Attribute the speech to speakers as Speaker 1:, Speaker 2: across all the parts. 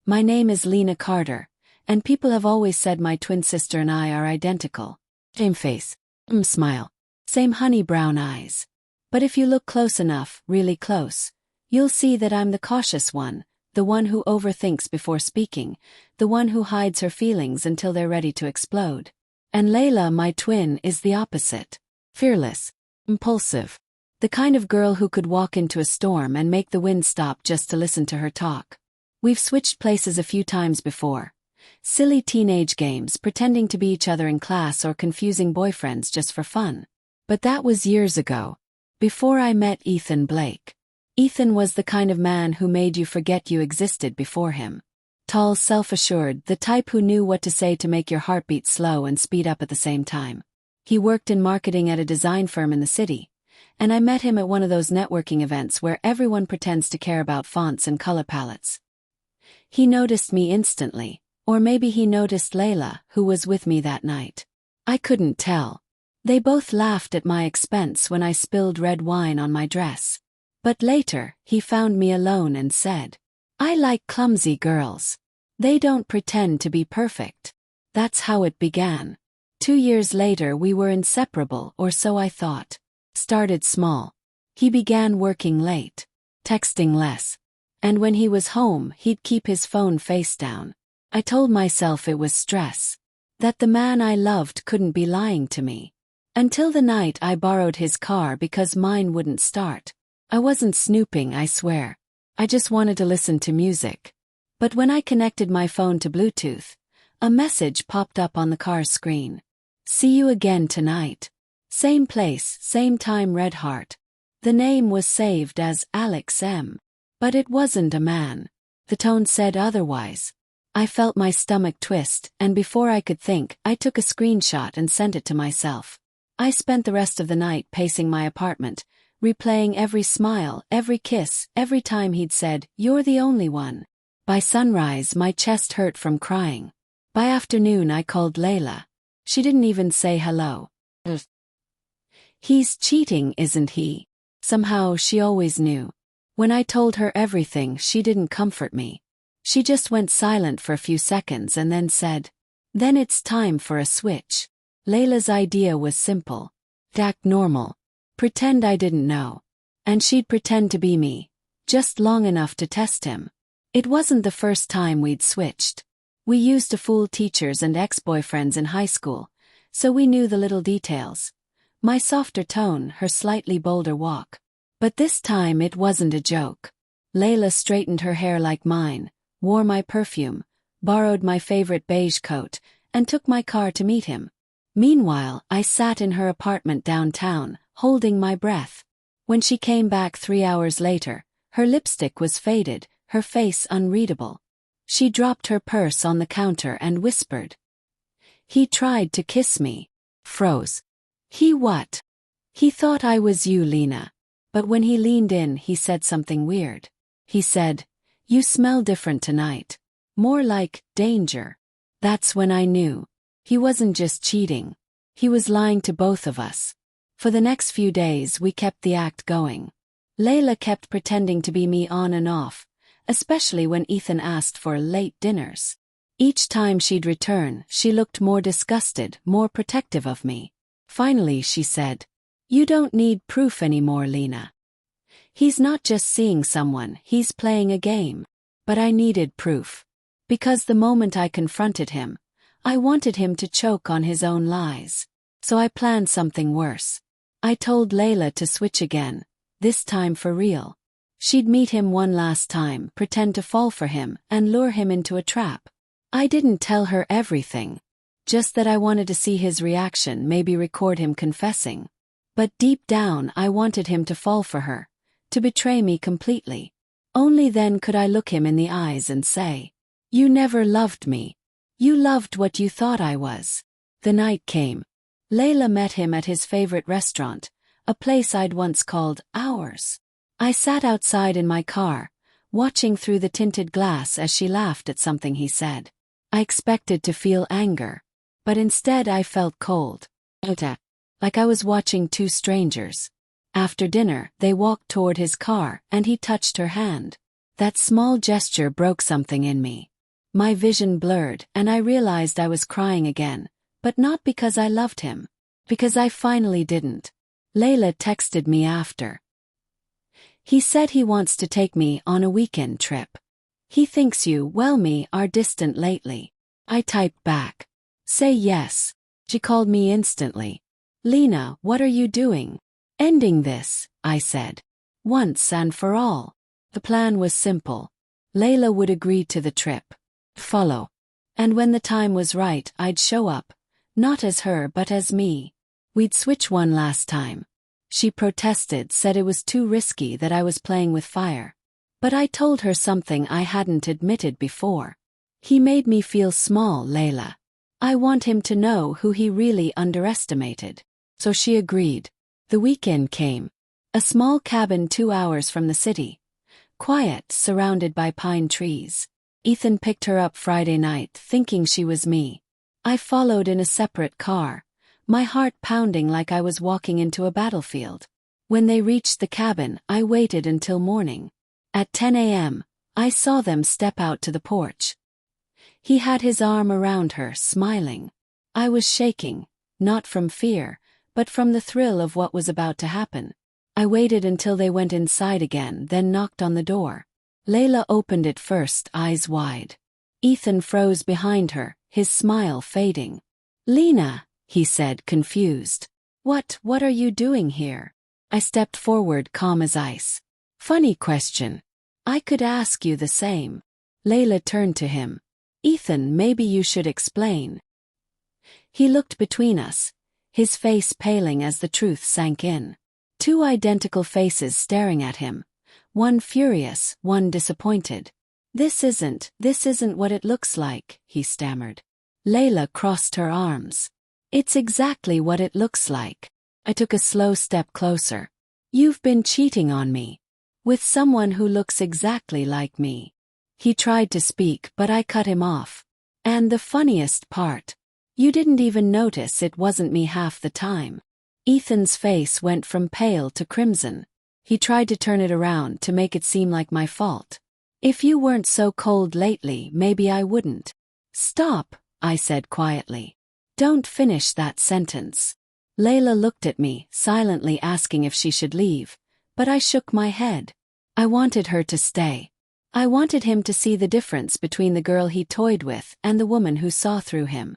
Speaker 1: My name is Lena Carter, and people have always said my twin sister and I are identical. Same face, smile, same honey brown eyes. But if you look close enough, really close, you'll see that I'm the cautious one, the one who overthinks before speaking, the one who hides her feelings until they're ready to explode. And Layla, my twin, is the opposite. Fearless, impulsive, the kind of girl who could walk into a storm and make the wind stop just to listen to her talk. We've switched places a few times before. Silly teenage games, pretending to be each other in class or confusing boyfriends just for fun. But that was years ago, before I met Ethan Blake. Ethan was the kind of man who made you forget you existed before him. Tall, self-assured, the type who knew what to say to make your heart beat slow and speed up at the same time. He worked in marketing at a design firm in the city, and I met him at one of those networking events where everyone pretends to care about fonts and color palettes. He noticed me instantly. Or maybe he noticed Layla, who was with me that night. I couldn't tell. They both laughed at my expense when I spilled red wine on my dress. But later, he found me alone and said, "I like clumsy girls. They don't pretend to be perfect." That's how it began. 2 years later we were inseparable, or so I thought. Started small. He began working late, texting less. And when he was home, he'd keep his phone face down. I told myself it was stress, that the man I loved couldn't be lying to me. Until the night I borrowed his car because mine wouldn't start. I wasn't snooping, I swear. I just wanted to listen to music. But when I connected my phone to Bluetooth, a message popped up on the car's screen. "See you again tonight. Same place, same time, red heart." The name was saved as Alex M. But it wasn't a man. The tone said otherwise. I felt my stomach twist, and before I could think, I took a screenshot and sent it to myself. I spent the rest of the night pacing my apartment, replaying every smile, every kiss, every time he'd said, "You're the only one." By sunrise, my chest hurt from crying. By afternoon, I called Layla. She didn't even say hello. He's cheating, isn't he? Somehow, she always knew. When I told her everything, she didn't comfort me. She just went silent for a few seconds and then said, "Then it's time for a switch." Layla's idea was simple. Act normal. Pretend I didn't know. And she'd pretend to be me. Just long enough to test him. It wasn't the first time we'd switched. We used to fool teachers and ex-boyfriends in high school, so we knew the little details. My softer tone, her slightly bolder walk. But this time it wasn't a joke. Layla straightened her hair like mine, wore my perfume, borrowed my favorite beige coat, and took my car to meet him. Meanwhile, I sat in her apartment downtown, holding my breath. When she came back 3 hours later, her lipstick was faded, her face unreadable. She dropped her purse on the counter and whispered. "He tried to kiss me." Froze. "He what?" "He thought I was you, Lena. But when he leaned in, he said something weird. He said, 'You smell different tonight. More like danger.'" That's when I knew. He wasn't just cheating. He was lying to both of us. For the next few days, we kept the act going. Layla kept pretending to be me on and off, especially when Ethan asked for late dinners. Each time she'd return, she looked more disgusted, more protective of me. Finally, she said, "You don't need proof anymore, Lena. He's not just seeing someone, he's playing a game." But I needed proof. Because the moment I confronted him, I wanted him to choke on his own lies. So I planned something worse. I told Layla to switch again, this time for real. She'd meet him one last time, pretend to fall for him, and lure him into a trap. I didn't tell her everything. Just that I wanted to see his reaction, maybe record him confessing. But deep down I wanted him to fall for her, to betray me completely. Only then could I look him in the eyes and say, "You never loved me. You loved what you thought I was." The night came. Layla met him at his favorite restaurant, a place I'd once called ours. I sat outside in my car, watching through the tinted glass as she laughed at something he said. I expected to feel anger, but instead I felt cold. Like I was watching two strangers. After dinner, they walked toward his car, and he touched her hand. That small gesture broke something in me. My vision blurred and I realized I was crying again, but not because I loved him. Because I finally didn't. Layla texted me after. He said he wants to take me on a weekend trip. He thinks me are distant lately. I typed back. Say yes. She called me instantly. Lena, what are you doing? Ending this, I said. Once and for all. The plan was simple. Layla would agree to the trip. Follow. And when the time was right, I'd show up. Not as her but as me. We'd switch one last time. She protested, said it was too risky, that I was playing with fire. But I told her something I hadn't admitted before. He made me feel small, Layla. I want him to know who he really underestimated. So she agreed. The weekend came. A small cabin 2 hours from the city. Quiet, surrounded by pine trees. Ethan picked her up Friday night, thinking she was me. I followed in a separate car, my heart pounding like I was walking into a battlefield. When they reached the cabin, I waited until morning. At 10 a.m., I saw them step out to the porch. He had his arm around her, smiling. I was shaking, not from fear, but from the thrill of what was about to happen. I waited until they went inside again, then knocked on the door. Layla opened it first, eyes wide. Ethan froze behind her, his smile fading. Lena, he said, confused. What are you doing here? I stepped forward, calm as ice. Funny question. I could ask you the same. Layla turned to him. Ethan, maybe you should explain. He looked between us, his face paling as the truth sank in. Two identical faces staring at him. One furious, one disappointed. This isn't what it looks like, he stammered. Layla crossed her arms. It's exactly what it looks like. I took a slow step closer. You've been cheating on me. With someone who looks exactly like me. He tried to speak, but I cut him off. And the funniest part. You didn't even notice it wasn't me half the time. Ethan's face went from pale to crimson. He tried to turn it around to make it seem like my fault. If you weren't so cold lately, maybe I wouldn't. Stop, I said quietly. Don't finish that sentence. Layla looked at me, silently asking if she should leave, but I shook my head. I wanted her to stay. I wanted him to see the difference between the girl he toyed with and the woman who saw through him.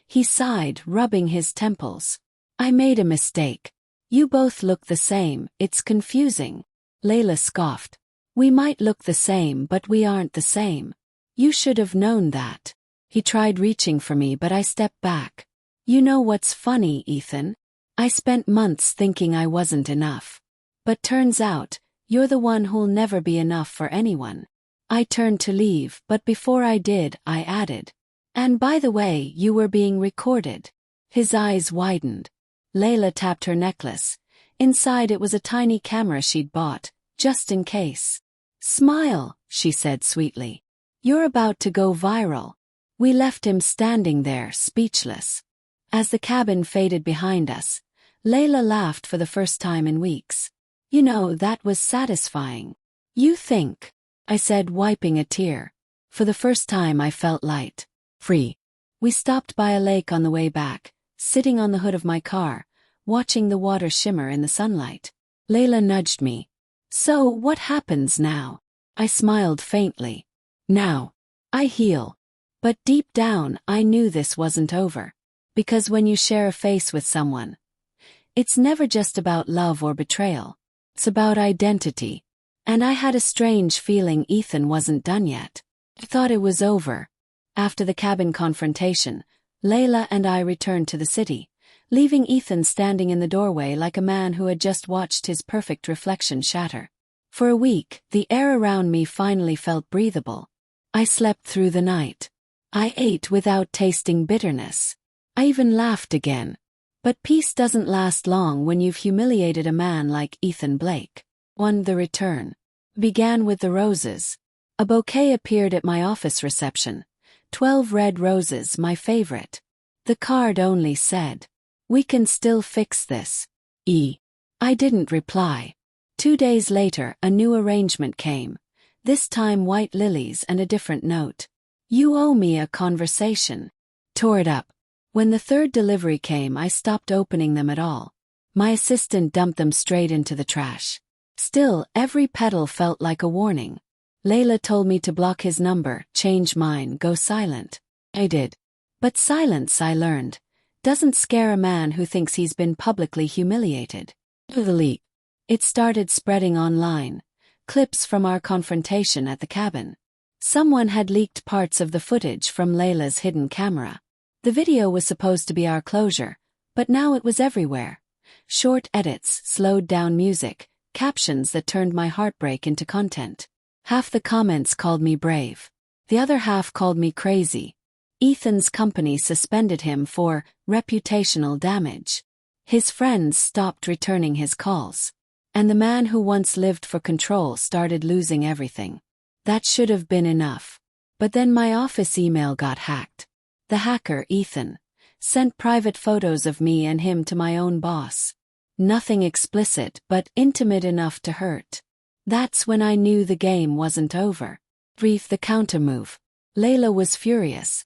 Speaker 1: He sighed, rubbing his temples. I made a mistake. You both look the same, it's confusing. Layla scoffed. We might look the same, but we aren't the same. You should have known that. He tried reaching for me, but I stepped back. You know what's funny, Ethan? I spent months thinking I wasn't enough. But turns out, you're the one who'll never be enough for anyone. I turned to leave, but before I did, I added. And by the way, you were being recorded. His eyes widened. Layla tapped her necklace. Inside it was a tiny camera she'd bought, just in case. Smile, she said sweetly. You're about to go viral. We left him standing there, speechless. As the cabin faded behind us, Layla laughed for the first time in weeks. You know, that was satisfying. You think? I said, wiping a tear. For the first time I felt light. Free. We stopped by a lake on the way back, sitting on the hood of my car, watching the water shimmer in the sunlight. Layla nudged me. So, what happens now? I smiled faintly. Now. I heal. But deep down, I knew this wasn't over. Because when you share a face with someone, it's never just about love or betrayal. It's about identity. And I had a strange feeling Ethan wasn't done yet. I thought it was over. After the cabin confrontation, Layla and I returned to the city, leaving Ethan standing in the doorway like a man who had just watched his perfect reflection shatter. For a week, the air around me finally felt breathable. I slept through the night. I ate without tasting bitterness. I even laughed again. But peace doesn't last long when you've humiliated a man like Ethan Blake. The return began with the roses. A bouquet appeared at my office reception. 12 red roses, my favorite. The card only said, "We can still fix this. E." I didn't reply. 2 days later, a new arrangement came. This time white lilies and a different note. You owe me a conversation. Tore it up. When the third delivery came, I stopped opening them at all. My assistant dumped them straight into the trash. Still, every petal felt like a warning. Layla told me to block his number, change mine, go silent. I did. But silence, I learned, doesn't scare a man who thinks he's been publicly humiliated. The leak. It started spreading online. Clips from our confrontation at the cabin. Someone had leaked parts of the footage from Layla's hidden camera. The video was supposed to be our closure, but now it was everywhere. Short edits, slowed down music, captions that turned my heartbreak into content. Half the comments called me brave. The other half called me crazy. Ethan's company suspended him for reputational damage. His friends stopped returning his calls. And the man who once lived for control started losing everything. That should have been enough. But then my office email got hacked. The hacker, Ethan, sent private photos of me and him to my own boss. Nothing explicit, but intimate enough to hurt. That's when I knew the game wasn't over. Brief the countermove. Layla was furious.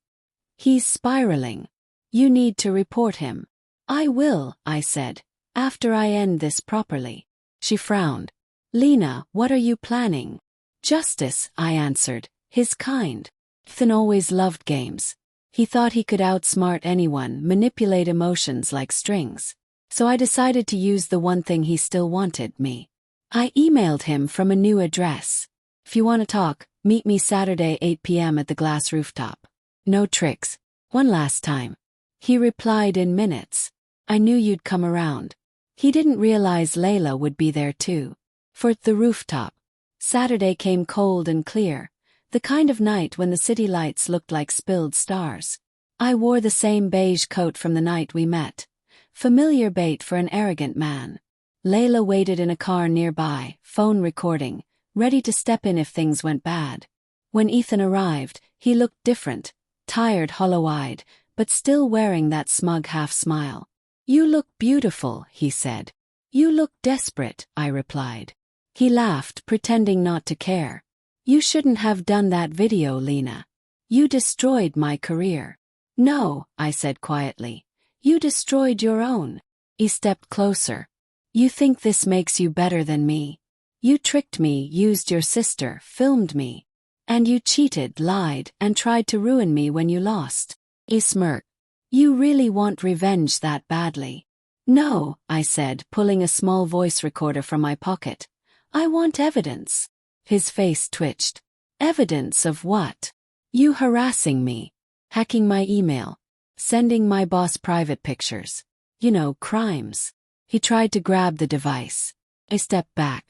Speaker 1: He's spiraling. You need to report him. I will, I said, after I end this properly. She frowned. Lena, what are you planning? Justice, I answered, his kind. Ethan always loved games. He thought he could outsmart anyone, manipulate emotions like strings. So I decided to use the one thing he still wanted, me. I emailed him from a new address. If you want to talk, meet me Saturday 8 p.m. at the glass rooftop. No tricks. One last time. He replied in minutes. I knew you'd come around. He didn't realize Layla would be there too. For the rooftop. Saturday came cold and clear. The kind of night when the city lights looked like spilled stars. I wore the same beige coat from the night we met. Familiar bait for an arrogant man. Layla waited in a car nearby, phone recording, ready to step in if things went bad. When Ethan arrived, he looked different, tired, hollow-eyed, but still wearing that smug half-smile. You look beautiful, he said. You look desperate, I replied. He laughed, pretending not to care. You shouldn't have done that video, Lena. You destroyed my career. No, I said quietly. You destroyed your own. He stepped closer. You think this makes you better than me? You tricked me, used your sister, filmed me. And you cheated, lied, and tried to ruin me when you lost. He smirked. You really want revenge that badly? No, I said, pulling a small voice recorder from my pocket. I want evidence. His face twitched. Evidence of what? You harassing me. Hacking my email. Sending my boss private pictures. You know, crimes. He tried to grab the device. I stepped back.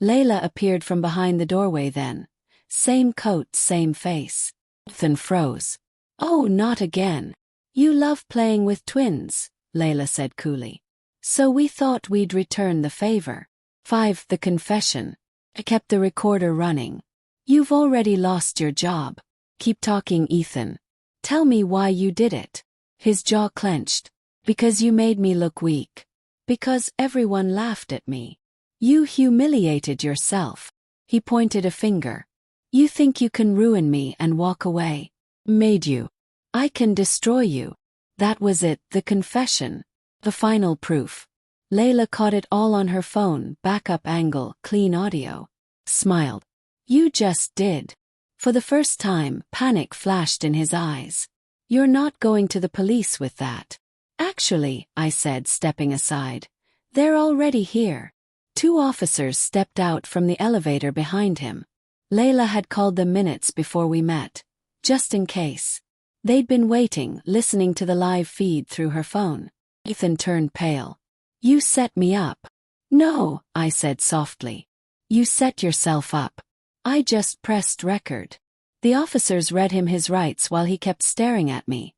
Speaker 1: Layla appeared from behind the doorway then. Same coat, same face. Ethan froze. Oh, not again. You love playing with twins, Layla said coolly. So we thought we'd return the favor. 5. The confession. I kept the recorder running. You've already lost your job. Keep talking, Ethan. Tell me why you did it. His jaw clenched. Because you made me look weak. Because everyone laughed at me. You humiliated yourself. He pointed a finger. You think you can ruin me and walk away. Made you. I can destroy you. That was it, the confession. The final proof. Layla caught it all on her phone, backup angle, clean audio. Smiled. You just did. For the first time, panic flashed in his eyes. You're not going to the police with that. Actually, I said, stepping aside. They're already here. 2 officers stepped out from the elevator behind him. Layla had called them minutes before we met. Just in case. They'd been waiting, listening to the live feed through her phone. Ethan turned pale. You set me up. No, I said softly. You set yourself up. I just pressed record. The officers read him his rights while he kept staring at me.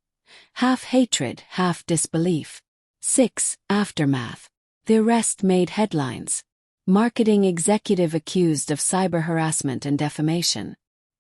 Speaker 1: Half hatred, half disbelief. 6. Aftermath. The arrest made headlines. Marketing executive accused of cyber harassment and defamation.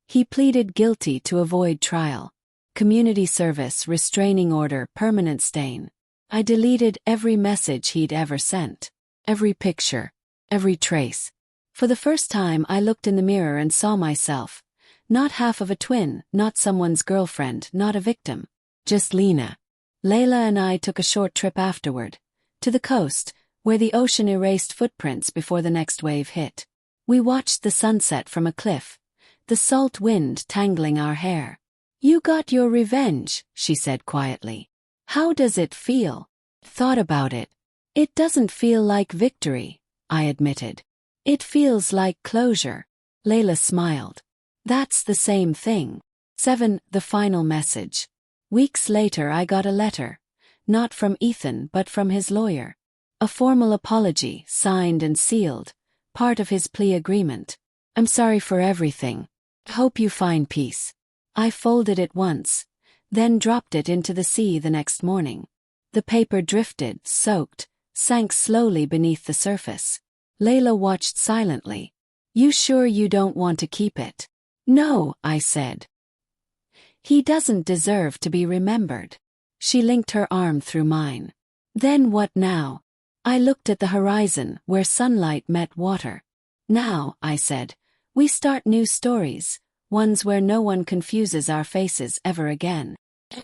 Speaker 1: He pleaded guilty to avoid trial. Community service, restraining order, permanent stain. I deleted every message he'd ever sent. Every picture. Every trace. For the first time I looked in the mirror and saw myself. Not half of a twin, not someone's girlfriend, not a victim. Just Lena. Layla and I took a short trip afterward. To the coast, where the ocean erased footprints before the next wave hit. We watched the sunset from a cliff, the salt wind tangling our hair. "You got your revenge," she said quietly. "How does it feel?" Thought about it. "It doesn't feel like victory," I admitted. "It feels like closure." Layla smiled. "That's the same thing." 7. The final message. Weeks later I got a letter. Not from Ethan but from his lawyer. A formal apology, signed and sealed, part of his plea agreement. "I'm sorry for everything. Hope you find peace." I folded it once, then dropped it into the sea the next morning. The paper drifted, soaked, sank slowly beneath the surface. Layla watched silently. "You sure you don't want to keep it?" "No," I said. "He doesn't deserve to be remembered." She linked her arm through mine. "Then what now?" I looked at the horizon where sunlight met water. "Now," I said, "we start new stories, ones where no one confuses our faces ever again."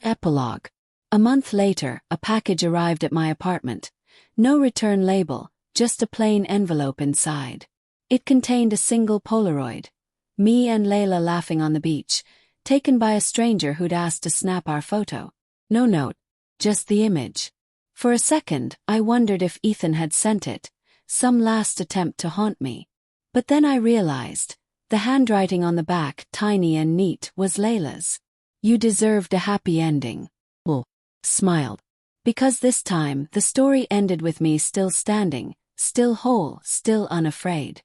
Speaker 1: Epilogue. A month later, a package arrived at my apartment. No return label, just a plain envelope inside. It contained a single Polaroid. Me and Layla laughing on the beach, taken by a stranger who'd asked to snap our photo. No note, just the image. For a second, I wondered if Ethan had sent it, some last attempt to haunt me. But then I realized, the handwriting on the back, tiny and neat, was Layla's. "You deserved a happy ending." Well, smiled. Because this time, the story ended with me still standing, still whole, still unafraid.